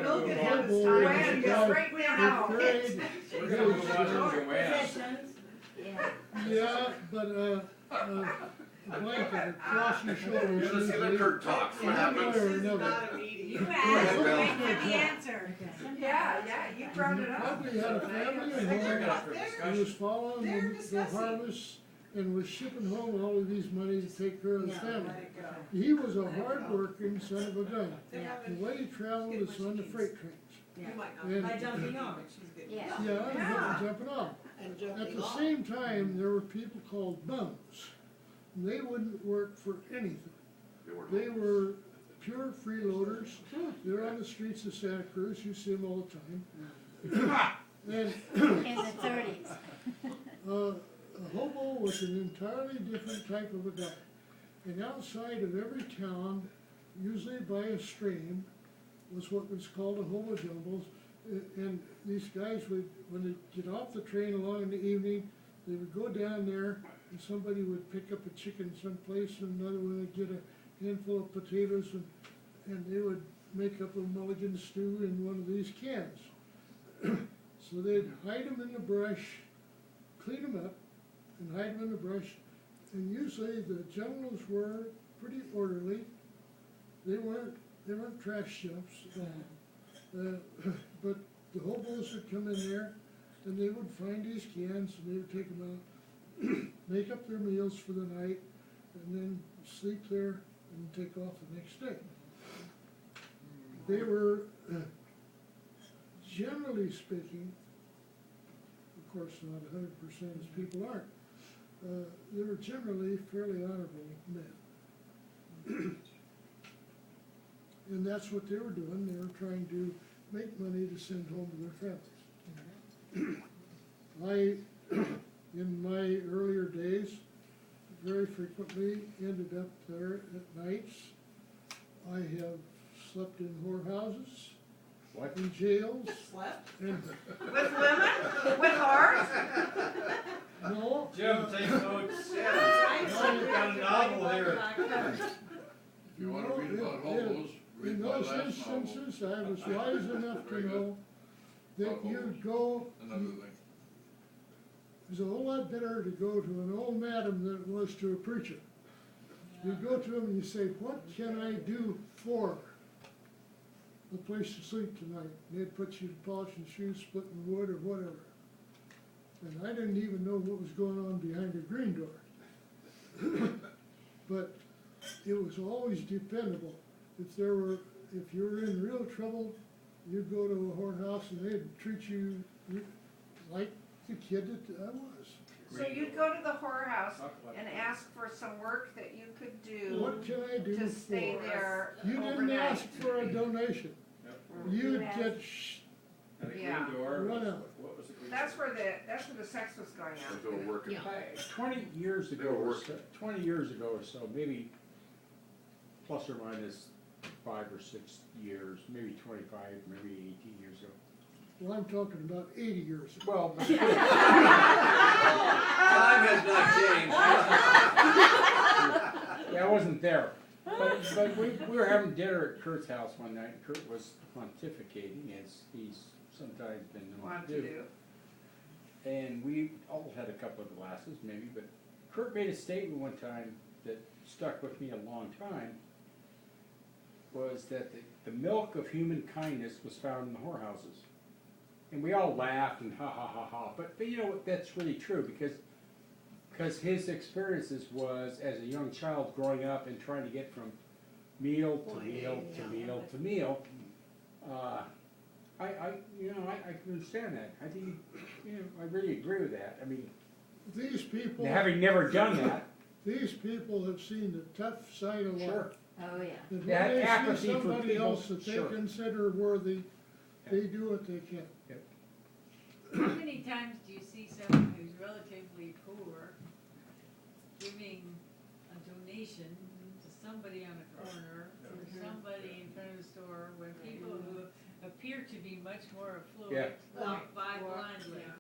We'll move get on. him this Hobo time. was Joanne, a right guy now. with great- We're gonna move on to Joanne. Possessions, yeah. Yeah, but a blanket across your shoulders. You're gonna see the Kurt talks, what One happens? way or This is another. not a meeting. You asked, wait for the answer. Yeah, you brought it up. Probably had a family at Bring it home. up for He discussion. was following They're the discussing. harvest and was shipping home all of these money to take care of his Yeah. family. Let it go. He was a hard-working son of a gun. They're Yeah. The having- way he traveled is on the freight trains. You might not. And- By jumping off. She's getting- Yeah. Yeah, and jumping off. And At jumping the off. same time, there were people called bums. They wouldn't work for anything. They were pure freeloaders. They're on the streets of Santa Cruz. You see them all the time. And In the thirties. a hobo was an entirely different type of a guy. And outside of every town, usually by a stream, was what was called a hobo jumbles. And these guys would, when they get off the train along in the evening, they would go down there and somebody would pick up a chicken someplace and another one would get a handful of potatoes and they would make up a mulligan stew in one of these cans. So they'd hide them in the brush, clean them up and hide them in the brush. And usually the jungles were pretty orderly. They weren't trash dumps. But the hobos would come in there and they would find these cans and they would take them out, make up their meals for the night, and then sleep there and take off the next day. They were, generally speaking, of course not 100% as people aren't, they were generally fairly honorable men. And that's what they were doing. They were trying to make money to send home to their families. I, in my earlier days, very frequently ended up there at nights. I have slept in whorehouses, in jails, Slept? and, With women? With hearts? no. Jim, take notes. Yeah. You've got a novel here. If you wanna read about hobos, read In my those last novel. instances, I was wise enough to Very good. know that you'd go, Another thing. it was a whole lot better to go to an old madam than it was to a preacher. You go to him and you say, what can I do for a place to sleep tonight? And they'd put you to polishing shoes, splitting wood, or whatever. And I didn't even know what was going on behind the green door. But it was always dependable. If you were in real trouble, you'd go to a whorehouse and they'd treat you like the kid that I was. So you'd go to the whorehouse and ask for some work that you could do What can I do to stay for? there You didn't overnight. ask for a donation. You'd get And a Yeah. green door, Run out. what was the green? That's where the sex was going on. If they were working. 20 years ago, They were or working. so, 20 years ago or so, maybe plus or minus 5 or 6 years, maybe 25, maybe 18 years ago. well, I'm talking about 80 years ago. Well, but- Time has not changed. yeah, I wasn't there. But we were having dinner at Kurt's house one night, and Kurt was pontificating, as he's sometimes been known Want to to do. do. And we all had a couple of glasses, maybe, but Kurt made a statement one time that stuck with me a long time, was that the milk of human kindness was found in the whorehouses. And we all laughed and ha ha ha ha, but you know, that's really true, because his experiences was as a young child growing up and trying to get from meal to meal to meal to meal. I can understand that. I think, I really agree with that. I mean, These people, having never done that, these people have seen the tough side of life. sure. Oh, yeah. And when That they apathy see for somebody people, else that they sure. consider worthy, they do what they can. How many times do you see someone who's relatively poor giving a donation to somebody on the corner, or somebody in front of the store, when people who appear to be much more affluent Yeah. walk by blindly?